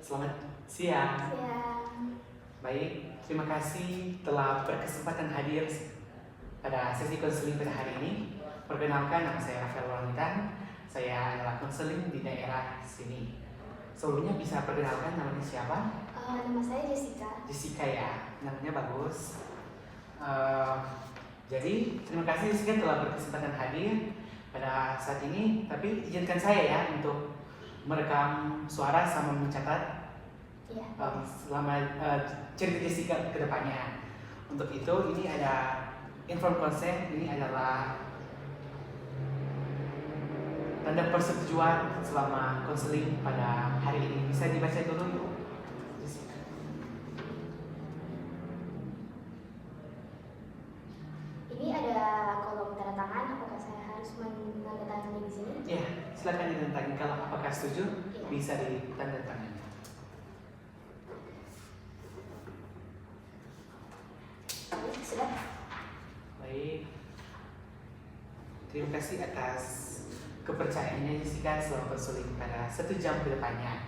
Selamat siang. Siang. Baik, terima kasih telah berkesempatan hadir pada sesi konseling pada hari ini. Perkenalkan, nama saya Rafael Walanitan. Saya adalah konseling di daerah sini. Sebelumnya bisa perkenalkan namanya siapa? Nama saya Jessica. Jessica ya, namanya bagus. Jadi terima kasih Jessica telah berkesempatan hadir pada saat ini. Tapi izinkan saya ya untuk merekam suara sama mencatat Iya. selama cerita Jessica ke depannya. Untuk itu ini ada inform consent, ini adalah tanda persetujuan selama konseling pada hari ini. Bisa dibaca dulu yuk, Jessica. Ini ada kolom tanda tangan. Apakah saya harus menandatangani di sini? Ya, silakan ditandatangani. Kalau apakah setuju, Iya. bisa ditandatangani. Sudah. Baik. Terima kasih atas kepercayaannya Jessica selama konseling pada 1 jam ke depannya.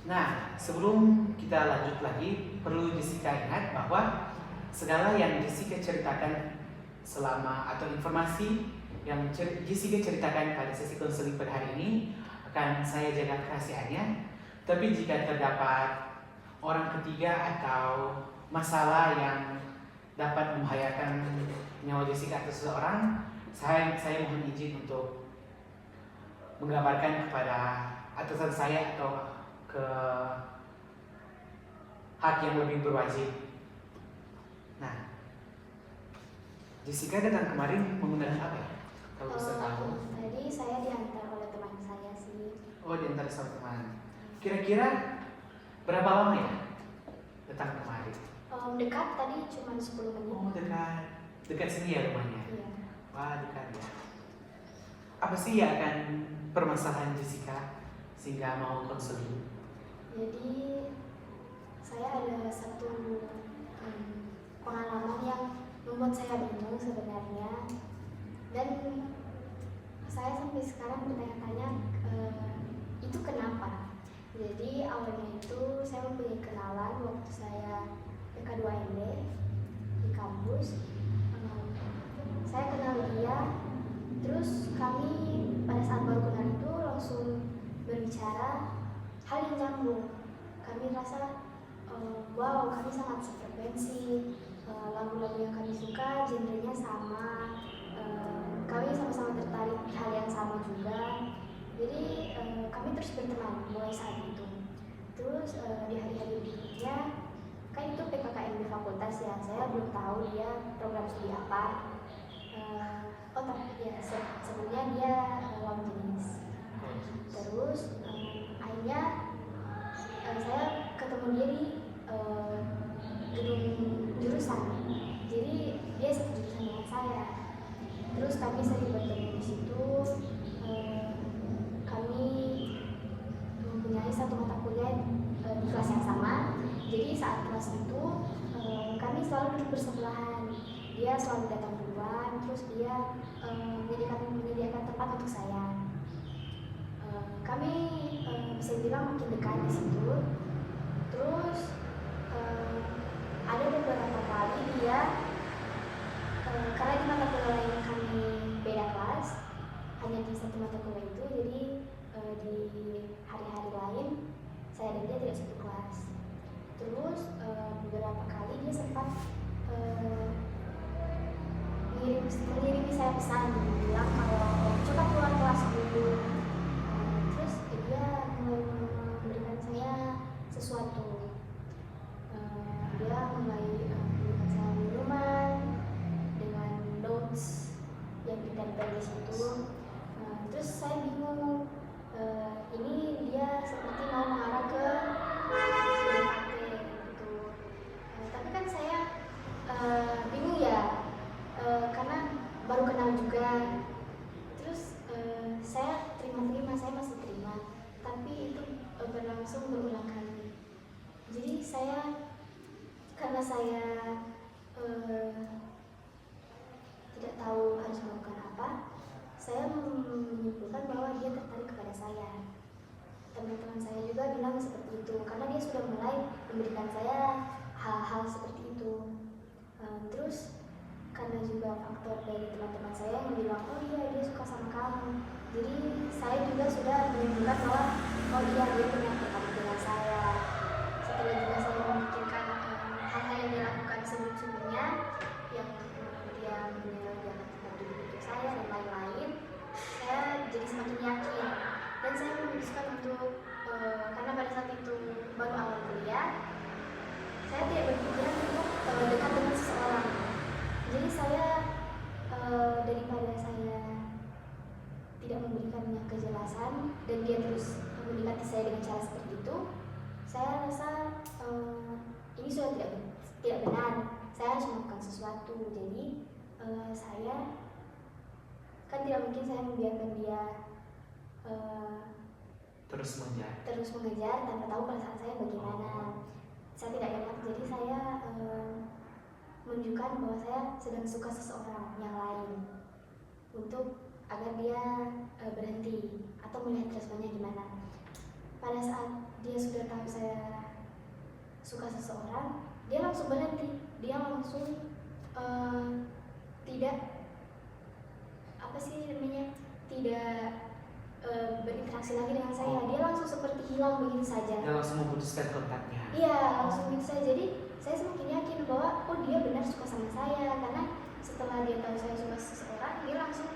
Nah, sebelum kita lanjut lagi, perlu Jessica ingat bahwa segala yang Jessica ceritakan selama atau informasi yang Jessica ceritakan pada sesi konseling pada hari ini akan saya jaga kerahasiaannya. Tapi jika terdapat orang ketiga atau masalah yang dapat membahayakan nyawa Jessica atau seseorang, saya mohon izin untuk menggambarkan kepada atasan saya atau ke hak yang lebih berwajib. Nah, Jessica datang kemarin menggunakan apa ya? Kalau bisa tahu. Tadi saya diantar oleh teman saya sih. Oh, diantar sama teman. Kira-kira berapa lama ya datang kemarin? Dekat, tadi cuma 10 menit. Oh, dekat sini ya rumahnya. Iya. Wah, dekat ya. Apa sih ya akan permasalahan Jessica sehingga mau konseling? Jadi saya ada satu pengalaman yang membuat saya bingung sebenarnya, dan saya sampai sekarang bertanya-tanya itu kenapa. Jadi awalnya itu saya mempunyai kenalan waktu saya PK2MD di kampus. Saya kenal dia, terus kami pada saat baru kenal itu langsung berbicara hal yang nyambung. Kami rasa wow, kami sangat sefrekuensi, lagu-lagu yang kami suka genrenya sama, kami sama-sama tertarik hal yang sama juga. Jadi kami terus berteman mulai saat itu. Terus di hari-hari berikutnya, kan itu PKKM di fakultas ya, saya belum tahu dia program studi apa. Tapi ya sebelumnya dia lawan jenis. Terus akhirnya saya ketemu dia di gedung jurusan. Jadi dia satu jurusan dengan saya. Terus kami sering bertemu di situ. Kami mempunyai satu mata kuliah di kelas yang sama. Jadi saat kelas itu kami selalu duduk bersebelahan. Dia selalu datang duluan, terus dia menyediakan tempat untuk saya. Kami bisa bilang makin dekat di situ. Terus ada beberapa kali dia karena di mata kuliah lain kami beda kelas, hanya di satu mata kuliah itu, jadi di hari-hari lain saya dan dia tidak satu kelas. Terus beberapa kali dia sempat mengirim saya pesan, bilang kalau coba keluar kelas dulu. Terus dia mulai memberikan saya sesuatu. Dia mulai memberikan saya minuman dengan notes yang ditempel di situ. Terus saya bingung, ini dia seperti mau mengarah ke PDKT gitu. Tapi kan saya bingung ya, karena baru kenal juga. Terus saya saya masih terima, tapi itu berlangsung berulang kali. Jadi karena saya tidak tahu harus melakukan apa, saya menyimpulkan bahwa dia tertarik kepada saya. teman-teman saya juga bilang seperti itu karena dia sudah mulai memberikan saya hal-hal seperti itu. Terus karena juga faktor dari teman-teman saya yang bilang oh iya dia suka sama kamu, jadi saya juga sudah menyimpulkan bahwa oh iya dia punya tertarik dengan saya. Setelah juga saya memikirkan hal-hal yang dia lakukan sebelum-sebelumnya, yang dia menyalahgunakan tempat duduk untuk saya dan lain-lain, saya jadi semakin yakin dan saya memutuskan untuk karena pada saat itu baru awal kuliah, saya tidak berpikiran untuk dekat dengan seseorang. Jadi saya daripada saya tidak memberikannya kejelasan dan dia terus mendekati saya dengan cara seperti itu, saya rasa ini sudah tidak benar. Saya harus melakukan sesuatu. Jadi saya kan tidak mungkin saya membiarkan dia terus mengejar tanpa tahu perasaan saya bagaimana. Saya tidak enak, jadi saya menunjukkan bahwa saya sedang suka seseorang yang lain untuk agar dia berhenti atau melihat responnya gimana. Pada saat dia sudah tahu saya suka seseorang, dia langsung berhenti. Dia langsung tidak berinteraksi lagi dengan saya. Dia langsung seperti hilang begitu saja. Dia langsung memutuskan kontaknya. Iya, langsung begitu saja. Jadi saya semakin yakin bahwa oh dia benar suka sama saya, karena setelah dia tahu saya suka seseorang, dia langsung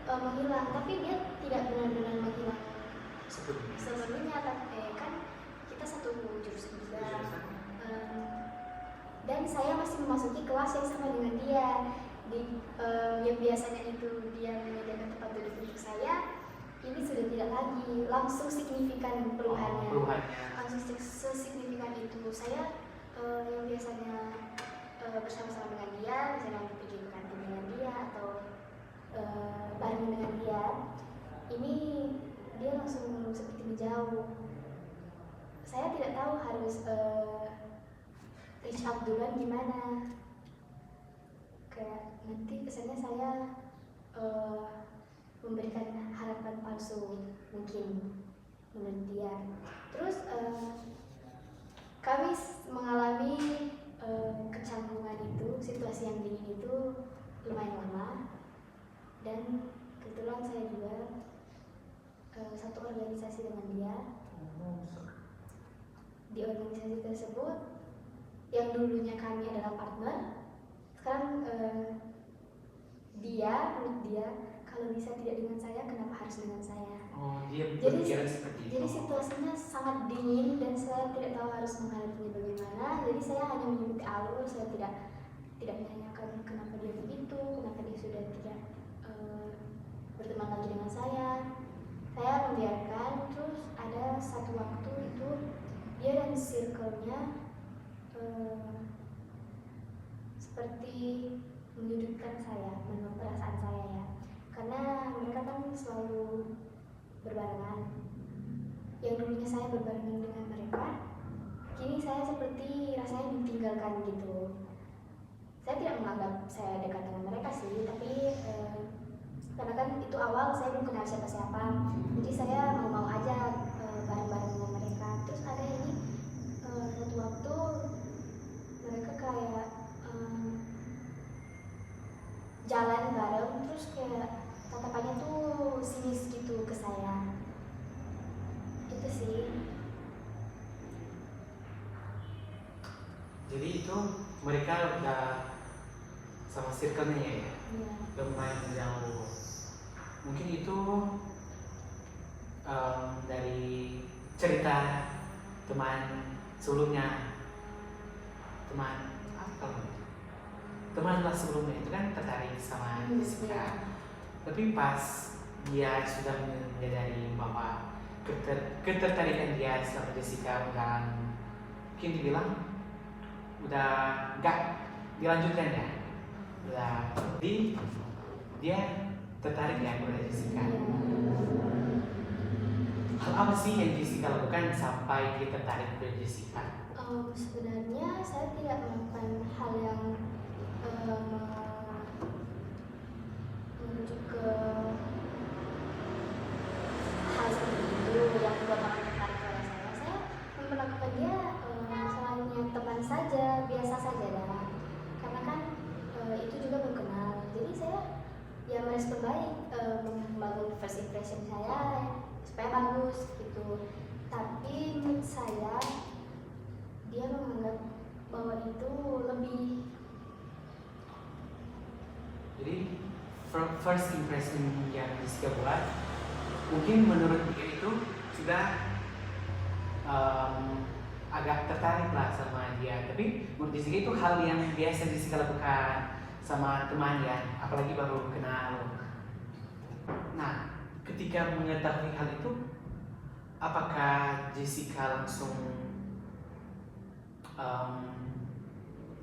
menghilang. Tapi dia tidak benar-benar menghilang sebelumnya. Kan kita satu jurusan juga. Dan saya masih memasuki kelas yang sama dengan dia. Yang biasanya itu dia menyediakan tempat duduk untuk saya, ini sudah tidak lagi, langsung signifikan perubahannya. Langsung sesignifikan itu. Saya yang biasanya bersama-sama dengan dia, misalnya pergi ke kantin dengan dia atau bareng dengan dia, ini dia langsung seperti menjauh. Saya tidak tahu harus reach out duluan gimana. Kayak nanti kesannya saya memberikan harapan palsu mungkin menurut dia. Terus kami mengalami kecanggungan itu, situasi yang dingin itu lumayan lama, dan kebetulan saya juga satu organisasi dengan dia. Di organisasi tersebut yang dulunya kami adalah partner, sekarang menurut dia kalau bisa tidak dengan saya, kenapa harus dengan saya? Dia berpikiran seperti itu. Jadi situasinya sangat dingin dan saya tidak tahu harus menghadapinya bagaimana. Jadi saya hanya mengikuti alur, saya tidak menanyakan kenapa dia begitu, kenapa dia sudah tidak berteman lagi dengan saya. Saya membiarkan. Terus ada satu waktu itu dia dan circle-nya seperti menyudutkan saya menurut perasaan saya ya, karena mereka kan selalu berbarengan. Yang dulunya saya berbarengan dengan mereka, kini saya seperti rasanya ditinggalkan gitu. Saya tidak menganggap saya dekat dengan mereka sih, tapi karena kan itu awal saya belum kenal siapa-siapa, jadi saya mau aja bareng-bareng dengan mereka. Terus ada ini suatu waktu mereka kayak jalan bareng, terus kayak tatapannya tuh sinis gitu ke saya. Itu sih. Jadi itu mereka udah sama circle-nya ya? Iya. Udah lumayan jauh. Mungkin itu dari cerita teman sebelumnya, teman lah sebelumnya itu kan tertarik sama Jessica. Tapi pas dia sudah menyadari bahwa ketertarikan dia sama Jessica mungkin dibilang udah gak dilanjutkan ya, udah dia tertarik ya kepada Jessica. Hal apa sih yang Jessica lakukan sampai dia tertarik kepada Jessica? Sebenarnya saya tidak melakukan hal yang menuju ke hal seperti itu yang membuat orang tertarik merespon baik, membangun first impression saya supaya bagus gitu. Tapi menurut saya dia menganggap bahwa itu lebih. Jadi first impression yang Jessica buat mungkin menurut dia itu sudah agak tertarik lah sama dia, tapi menurut Jessica itu hal yang biasa Jessica lakukan sama teman ya, apalagi baru kenal. Nah, ketika mengetahui hal itu, apakah Jessica langsung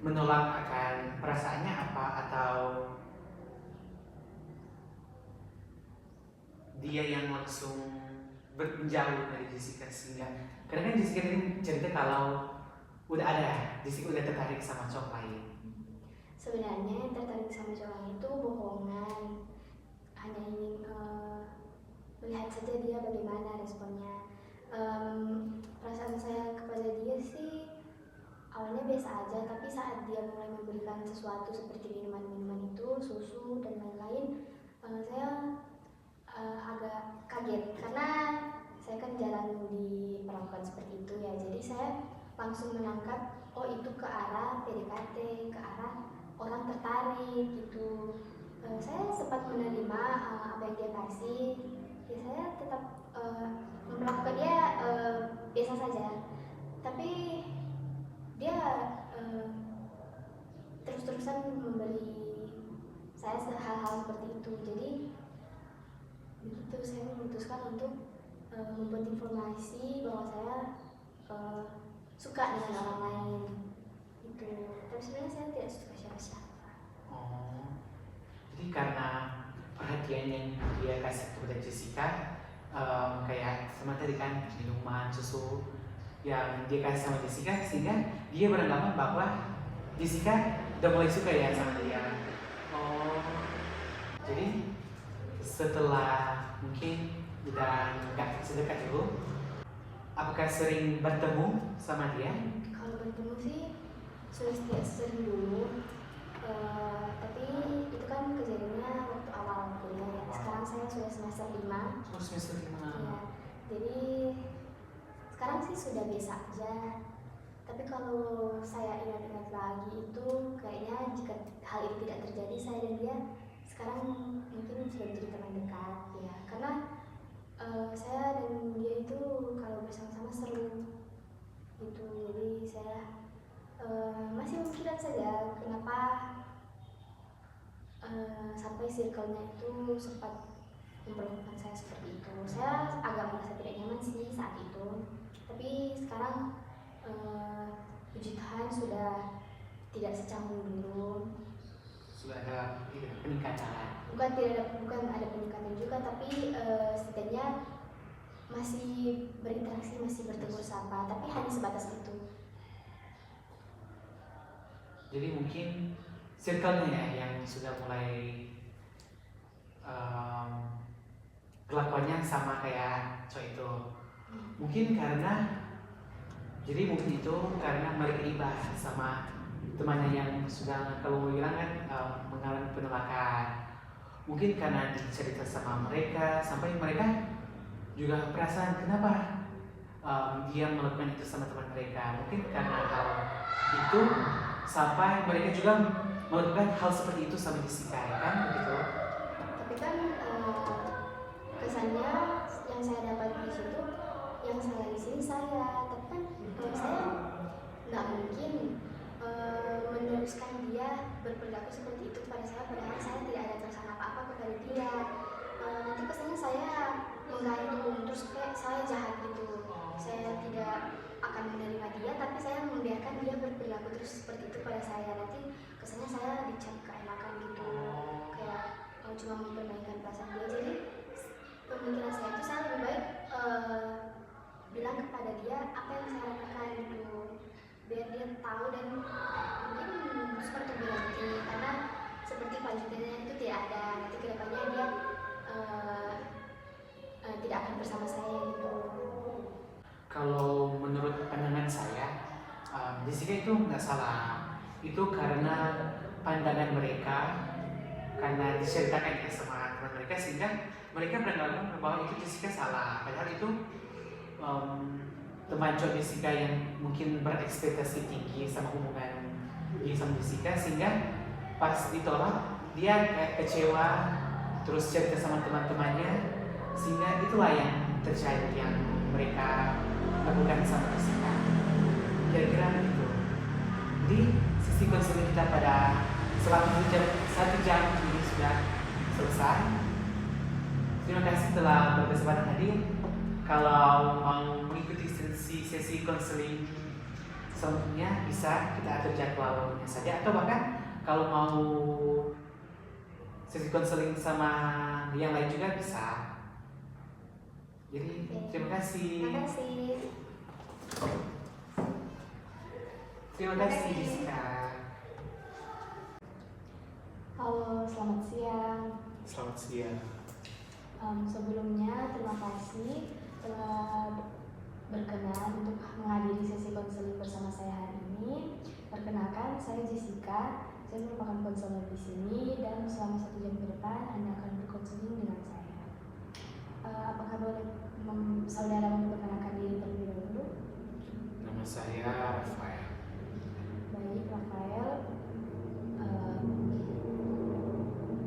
menolak akan perasaannya apa, atau dia yang langsung menjauh dari Jessica? Sehingga karena kan Jessica tadi cerita kalau udah ada Jessica udah tertarik sama cowok lain. Sebenarnya yang tertarik sama cowok itu bohongan, hanya ingin melihat saja dia bagaimana responnya. Perasaan saya kepada dia sih awalnya biasa aja, tapi saat dia mulai memberikan sesuatu seperti minuman-minuman itu, susu dan lain-lain, saya agak kaget karena saya kan jarang diperlakukan seperti itu ya. Jadi saya langsung menangkap, oh itu ke arah PDKT, ke arah orang tertarik gitu. Saya sempat menerima apa yang dia kasih, ya saya tetap memperlakukan dia biasa saja. Tapi dia terus-terusan memberi saya hal-hal seperti itu. Jadi begitu saya memutuskan untuk membuat informasi bahwa saya suka dengan orang lain itu. Tapi sebenarnya saya tidak suka siapa-siapa. Oh, jadi karena perhatian yang dia kasih kepada Jessica, kayak sama tadi kan minuman, susu yang dia kasih sama Jessica, sehingga dia beranggapan bahwa Jessica udah mulai suka ya sama dia. Oh, jadi setelah mungkin udah nggak sedekat dulu, apakah sering bertemu sama dia? Kalau bertemu sih sudah sering dulu, tapi itu kan kejadiannya waktu awal kuliah ya. Sekarang saya sudah semester 5. Oh, semester 5. Ya, jadi sekarang sih sudah biasa aja. Tapi kalau saya ingat-ingat lagi itu kayaknya jika hal itu tidak terjadi, saya dan dia sekarang mungkin sudah menjadi teman dekat ya. Karena saya dan dia itu kalau bersama-sama seru gitu. Jadi saya masih memikirkan saja kenapa sampai circle-nya itu sempat memperlakukan saya seperti itu. Saya agak merasa tidak nyaman sih saat itu. Tapi sekarang puji Tuhan sudah tidak secanggung dulu. Sudah ada peningkatan. Bukan ada peningkatan juga, tapi setidaknya masih berinteraksi, masih bertegur sapa, tapi hanya sebatas itu. Jadi mungkin circle-nya yang sudah mulai kelakuannya sama kayak cowok itu. Mungkin itu karena mereka iba sama temannya yang sudah, kalau mau bilang kan, mengalami penolakan. Mungkin karena dicerita sama mereka sampai mereka juga perasaan kenapa dia melakukan itu sama teman mereka. Mungkin karena hal itu sampai mereka juga melakukan hal seperti itu sama Jessica, ya kan begitu? Tapi kan kesannya yang saya dapat di situ, yang salah di sini saya. Tapi kan saya nggak mungkin meneruskan dia berperilaku seperti itu kepada saya, padahal saya tidak ada perasaan apa-apa kepada dia. Nanti kesannya saya menggantung, terus kayak saya jahat gitu. Saya tidak akan menerima dia, tapi saya membiarkan dia berperilaku terus seperti itu pada saya. Nanti kesannya saya dicap keenakan gitu, kayak cuma mempermainkan perasaan dia. Jadi pemikiran saya itu, saya lebih baik bilang kepada dia apa yang saya lakukan gitu, biar dia tahu dan mungkin seperti berhenti, karena seperti lanjutannya itu tidak ada. Nanti kedepannya dia tidak akan bersama saya gitu. Kalau menurut pandangan saya, Jessica itu nggak salah. Itu karena pandangan mereka karena diceritakan ya sama teman mereka, sehingga mereka beranggapan bahwa itu Jessica salah, padahal itu teman cowok Jessica yang mungkin berekspektasi tinggi sama hubungan dia sama Jessica, sehingga pas ditolak dia kayak kecewa, terus cerita sama teman-temannya, sehingga itulah yang terjadi yang mereka lakukan sama Jessica. Kira-kira begitu. Jadi sesi konseling kita pada selama 1 jam ini sudah selesai. Terima kasih telah berkesempatan hadir. Kalau mau mengikuti sesi konseling selanjutnya bisa kita atur jadwalnya saja, atau bahkan kalau mau sesi konseling sama yang lain juga bisa. Jadi terima kasih. Terima kasih. Terima kasih Jessica. Halo, selamat siang. Selamat siang. Sebelumnya terima kasih telah berkenan untuk menghadiri sesi konseling bersama saya hari ini. Perkenalkan, saya Jessica. Saya merupakan konselor di sini dan selama 1 jam ke depan Anda akan berkonseling dengan saya. Apakah boleh saudara memperkenalkan diri terlebih dahulu? Nama saya Rafael. Baik, Rafael.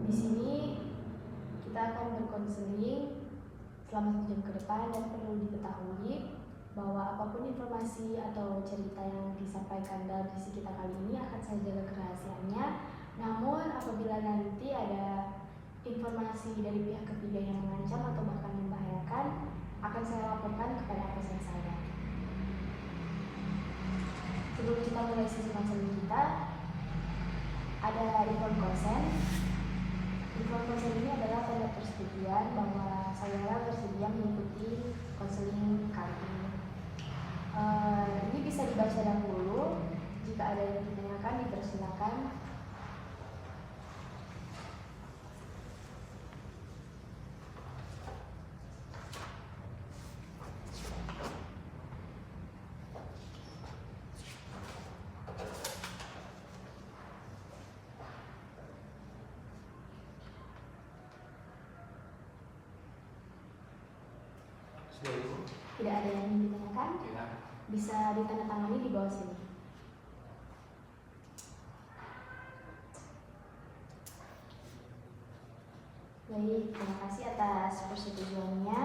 Di sini kita akan berkonseling selama 1 jam ke depan, dan perlu diketahui bahwa apapun informasi atau cerita yang disampaikan dalam sesi kita kali ini akan saya jaga kerahasiaannya. Namun apabila nanti ada informasi dari pihak ketiga yang mengancam atau bahkan membahayakan, akan saya laporkan kepada atasan saya. Sebelum kita mulai sesi konseling kita, ada inform konsen. Inform konsen ini adalah tanda persetujuan bahwa saudara bersedia mengikuti konseling kali ini. Ini bisa dibaca dahulu. Jika ada yang ditanyakan, dipersilakan. Sudah Ibu? Tidak ada yang ingin ditanyakan? Tidak. Bisa ditandatangani di bawah sini. Baik, terima kasih atas persetujuannya.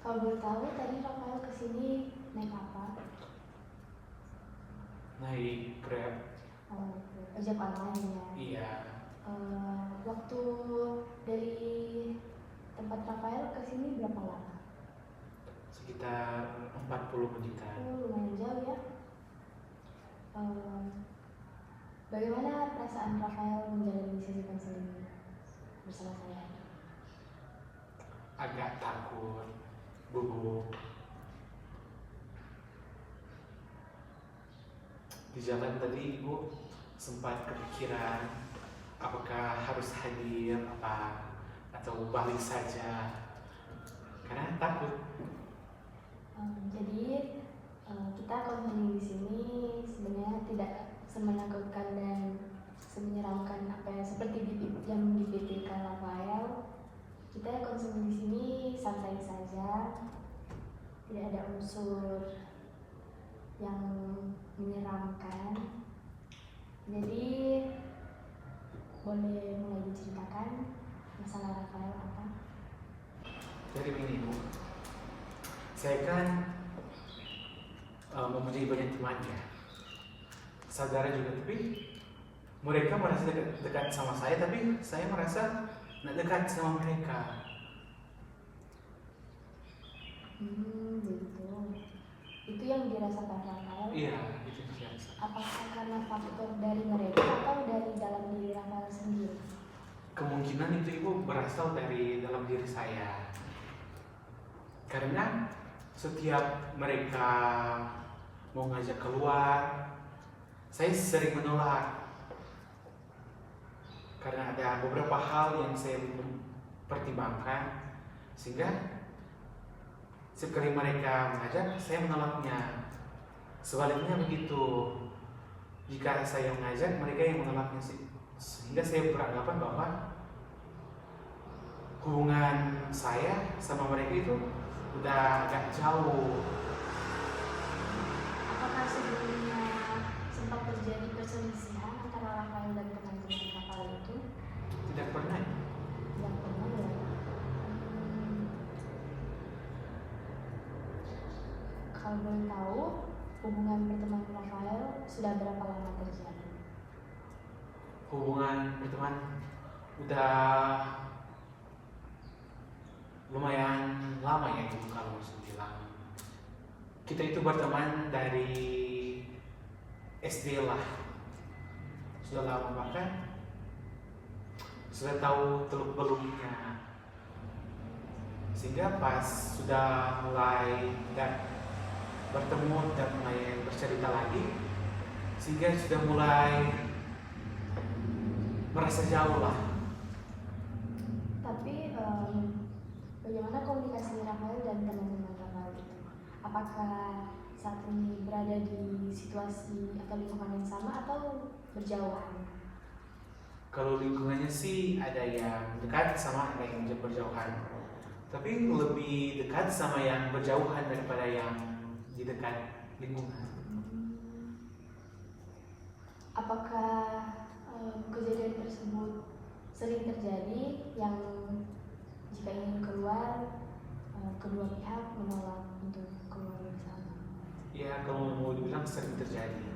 Kalau boleh tahu, tadi Rafael kesini naik apa? Naik Grab. Oh, ojek online ya. Iya. Waktu dari tempat Rafael kesini berapa lama? Sekitar 40 menitan. Lumayan jauh ya. Bagaimana perasaan Rafael menjalani sesi konseling bersama saya? Agak takut, gugup. Di jalan tadi Ibu sempat kepikiran apakah harus hadir atau balik saja, karena takut. Jadi kita konseling di sini sebenarnya tidak semenakutkan dan semenyeramkan seperti yang dipikirkan Rafael. Kita konseling di sini santai saja, tidak ada unsur yang menyeramkan. Jadi boleh mulai diceritakan masalah Rafael apa? Jadi begini Bu, saya kan mempunyai banyak teman ya, saudara juga, tapi mereka merasa dekat sama saya, tapi saya merasa tidak dekat sama mereka. Begitu. Itu yang dirasakan Rafael. Iya, itu biasa. Apakah karena faktor dari mereka atau dari dalam diri Rafael sendiri? Kemungkinan itu Ibu berasal dari dalam diri saya, karena setiap mereka mau ngajak keluar, saya sering menolak. Karena ada beberapa hal yang saya pertimbangkan, sehingga sekali mereka mengajak, saya menolaknya. Sebaliknya begitu, jika saya mengajak, mereka yang menolaknya sih. Sehingga saya beranggapan bahwa hubungan saya sama mereka itu udah agak jauh. Apakah sebelumnya sempat terjadi perselisihan antara Rafael dan teman-teman Rafael itu? Tidak pernah. Tidak pernah ya. Kalau boleh tahu, hubungan pertemanan Rafael sudah berapa lama terjadi? Hubungan berteman udah lumayan lama ya dulu kalau bisa bilang. Kita itu berteman dari SD lah, sudah lama, bahkan sudah tahu teluk beluknya. Sehingga pas sudah mulai dan bertemu dan mulai bercerita lagi, sehingga sudah mulai merasa jauh lah. Tapi bagaimana komunikasi Rafael dan teman-teman Rafael itu? Apakah saat ini berada di situasi atau lingkungan yang sama atau berjauhan? Kalau lingkungannya sih ada yang dekat sama ada yang berjauhan, tapi lebih dekat sama yang berjauhan daripada yang di dekat lingkungan. Apakah kejadian tersebut sering terjadi yang jika ingin keluar kedua pihak menolak untuk keluar bersama? Ya kalau mau dibilang sering terjadi.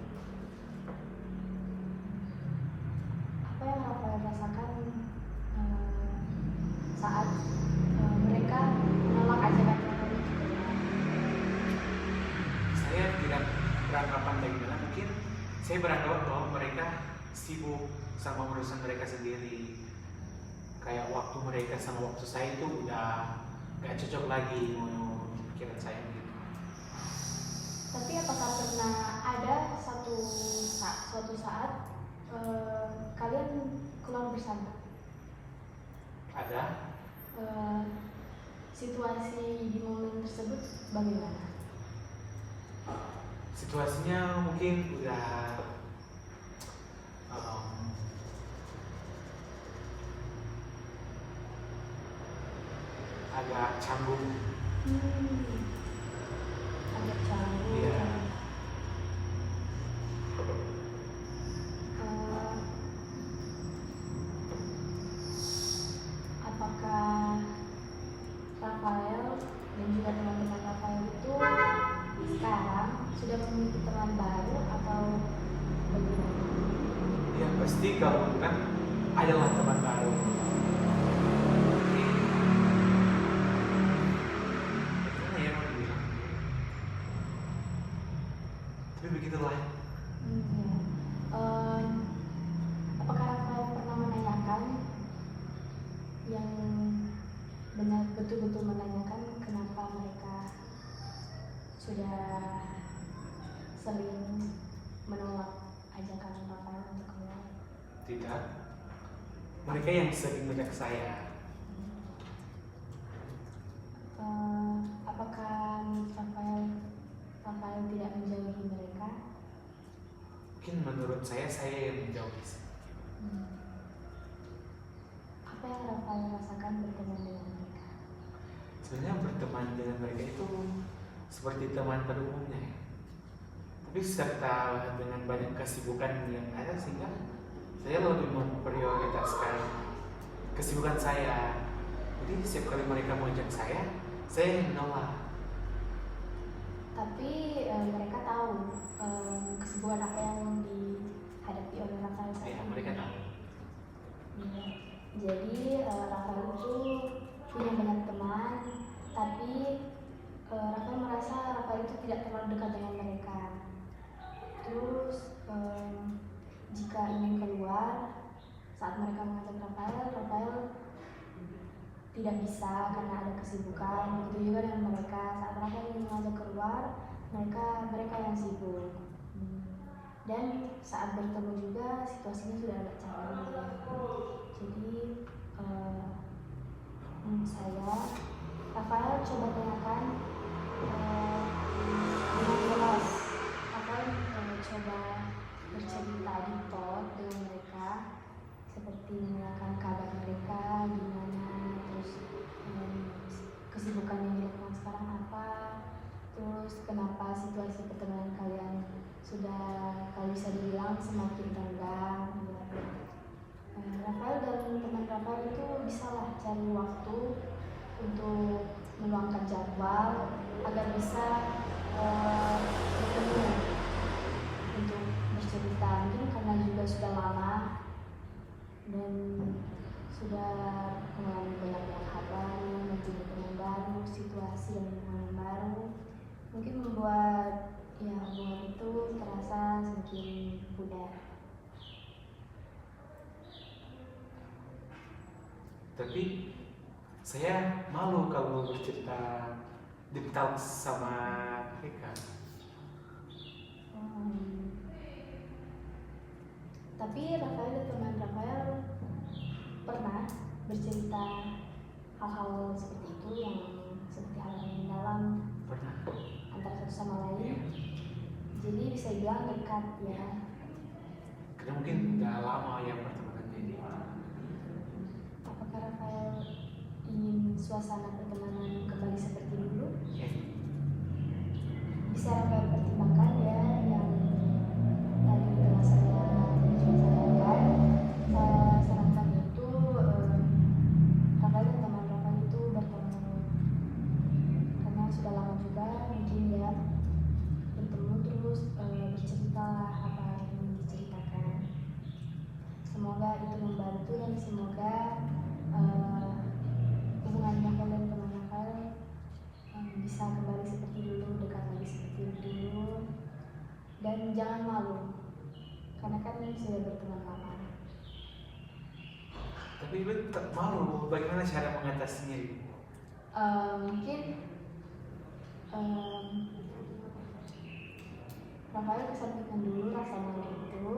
Apa yang Rafael rasakan saat mereka menolak ajakan Rafael untuk keluar? Saya tidak beranggapan bagaimana, mungkin saya beranggapan bahwa mereka sibuk sama urusan mereka sendiri. Kayak waktu mereka sama waktu saya itu udah gak cocok lagi menurut pikiran saya gitu. Tapi apakah pernah ada suatu saat kalian keluar bersama? Ada. Situasi di momen tersebut bagaimana? Situasinya mungkin udah agak canggung. Agak canggung. Iya. Apakah Rafael dan juga teman-teman Rafael itu sekarang sudah memiliki teman baru atau bagaimana? Ya pasti kalau kan adalah teman baru. Gimana ya mau dibilang? Tapi begitulah. Ya. Apakah Rafael pernah menanyakan yang benar betul-betul menanyakan kenapa mereka sudah sering menolak ajakan Rafael untuk keluar? Tidak. Mereka yang sering mengajak saya. Apakah Rafael tidak menjauhi mereka? Mungkin menurut saya yang menjauhi. Apa yang Rafael rasakan berteman dengan mereka? Sebenarnya berteman dengan mereka itu seperti teman pada umumnya ya. Tapi serta dengan banyak kesibukan yang ada, sehingga saya lebih memprioritaskan kesibukan saya. Jadi setiap kali mereka mengajak saya menolak. Tapi mereka tahu kesibukan apa yang dihadapi oleh Rafael saat Ya, ini. mereka tahu. Iya. Jadi Rafael itu punya banyak teman, tapi Rafael merasa Rafael itu tidak terlalu dekat dengan mereka. Terus jika ingin keluar saat mereka mengajak Rafael tidak bisa karena ada kesibukan. Begitu juga dengan mereka, saat mereka ingin mengajak keluar, mereka yang sibuk. Dan saat bertemu juga situasinya sudah agak canggung ya. Jadi menurut saya Rafael coba tanyakan dengan jelas. Rafael coba bercerita di talk dengan mereka situasi pertemanan kalian sudah kalau bisa dibilang semakin renggang ya. Rafael dan teman Rafael itu bisalah cari waktu untuk meluangkan jadwal agar bisa bertemu untuk bercerita, mungkin karena juga sudah lama dan sudah mengalami banyak hal baru, menjadi teman baru, situasi dan lingkungan baru, mungkin membuat ya hubungan itu terasa semakin pudar. Tapi saya malu kalau bercerita deep talk sama mereka. Tapi Rafael dan teman Rafael pernah bercerita hal-hal seperti itu yang seperti hal yang mendalam Pernah. antara satu sama lain. Jadi bisa dibilang dekat ya. Karena mungkin udah lama yang pertemanan jadi. Apakah Rafael ingin suasana pertemanan kembali seperti dulu? Bisa Rafael pertimbangkan ya yang tadi telah saya sarankan. Saya sarankan itu Rafael dan teman Rafael itu bertemu karena sudah lama juga mungkin ya bertemu terus bercerita apa yang ingin diceritakan. Semoga itu membantu dan semoga hubungan Rafael dan teman Rafael bisa kembali seperti dulu, dekat lagi seperti dulu, dan jangan malu karena kan sudah berteman lama. Tapi gue tetap malu. Bagaimana cara mengatasinya? Mungkin Rafael kesampingkan dulu rasa malu itu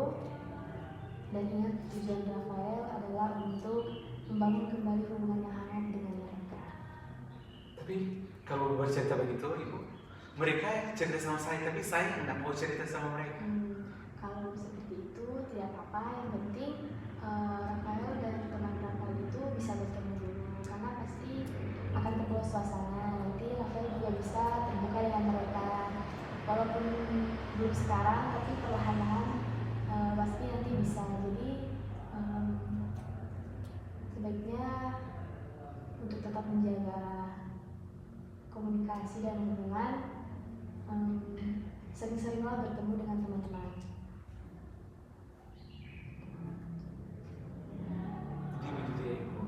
dan ingat tujuan Rafael adalah untuk membangun kembali hubungan yang hangat dengan mereka. Tapi kalau bercerita begitu, ibu, mereka cerita sama saya, tapi saya tidak mau cerita sama mereka. Kalau seperti itu tidak apa-apa, yang penting Rafael dan teman Rafael itu bisa bertemu dulu karena pasti akan terbawa suasana. Nanti Rafael juga bisa terbuka dengan mereka, walaupun belum sekarang, tapi perlahan-lahan pasti nanti bisa. Jadi sebaiknya untuk tetap menjaga komunikasi dan hubungan, sering-seringlah bertemu dengan teman-teman. Jadi begitu ya, ibu.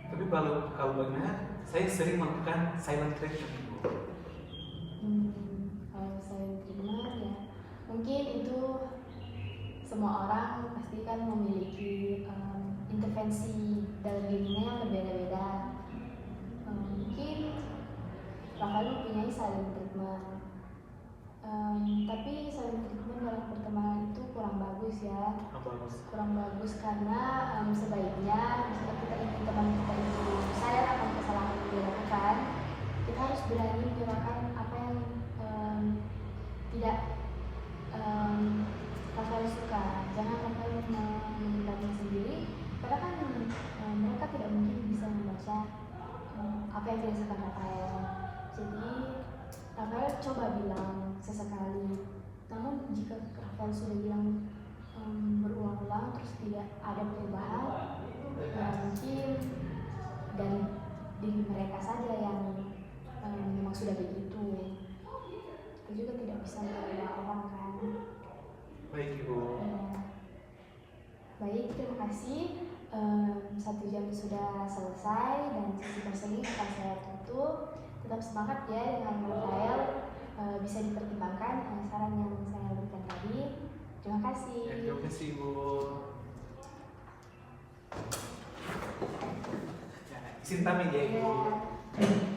Tapi kalau bagaimana, saya sering melakukan silent treatment, ibu. Kalau saya terima ya, mungkin itu semua orang pasti kan memiliki intervensi dalam dirinya yang berbeda-beda. Mungkin Rafael mempunyai silent treatment, tapi silent treatment dalam pertemanan itu kurang bagus ya. Kurang bagus karena sebaiknya jika kita ingin teman kita itu sadar akan kesalahan yang dilakukan, kita harus berani menyuarakan apa yang tidak Rafael suka. Jangan Rafael memendamnya sendiri, karena kan mereka tidak mungkin bisa membaca apa yang dirasakan Rafael. Jadi Rafael coba bilang sesekali. Namun jika Rafael sudah bilang berulang-ulang terus tidak ada perubahan, mungkin dari diri mereka saja yang memang sudah begitu. Kita juga tidak bisa merubah orang kan. Baik, ibu. Baik, terima kasih. 1 jam sudah selesai dan sesi konseling akan saya tutup. Tetap semangat ya dengan Rafael. Bisa dipertimbangkan saran yang saya berikan tadi. Terima kasih. Ya, terima kasih, ibu. Izin pamit ya, ibu. Ya.